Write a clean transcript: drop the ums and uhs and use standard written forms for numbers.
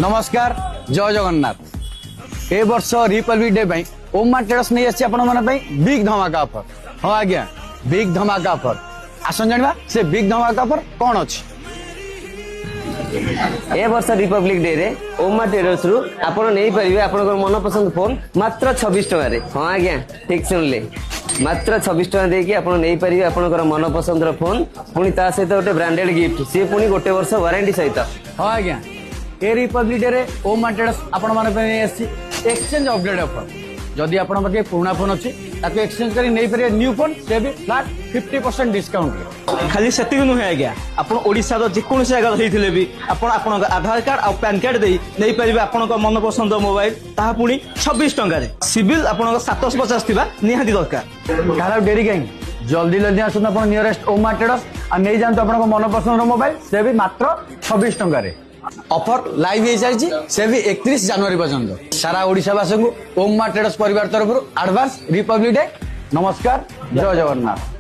नमस्कार जय जगन्नाथ। ए वर्ष रिपब्लिक डे पे ओमा ट्रेडर्स नहीं आसी आपण मन बिग धमाका ऑफर। हाँ आज्ञा बिग धमाका ऑफर आसन जानिबा से बिग धमाका ऑफर कौन अछि। ए वर्ष रिपब्लिक डे रे ओमा ट्रेडर्स रु आपण नहीं परिबे आपण मनपसंद फोन मात्र 26 टका रे। हाँ आज्ञा ठीक सुनले मात्र 26 टका देकी आपण नहीं परिबे आपण मनपसंद फोन पुनी ता सहित गोटे ब्रांडेड गिफ्ट सी पुनी गोटे वर्ष वारंटी सहित। हाँ आज्ञा ए रिपब्लिक डे रे ओमा ट्रेडर्स आपण मन पे आसी एक्सचेंज अपग्रेड ऑफर। जदि आपण पाखे पुराना फोन अच्छी ताको एक्सचेंज करी नहीं परिबे न्यू फोन से भी फ्लैट 50% डिस्काउंट। खाली सेतिक नुहे आज्ञा आपण ओडिसा रो जेकोन जगह रहिथिले भी आपण आपण आधार कार्ड आ पैन कार्ड देई नहीं परिबे आपण मन पसंद मोबाइल ताहा पुनी 26 टका रे। सिविल आपण 750 थिबा निहाती दरकार। ताला डेरी काई जल्दी जल्दी आसन आपण नियरेस्ट ओमा ट्रेडर्स आ नहीं जानतो आपण मन पसंद मोबाइल से भी मात्र 26 टका रे। ऑफर लाइव हो चलती से भी 31 जनवरी पर्यंत सारा ओडिशावासी को ओमा ट्रेडर्स परिवार तरफ एडवांस रिपब्लिक डे नमस्कार जय जगन्नाथ।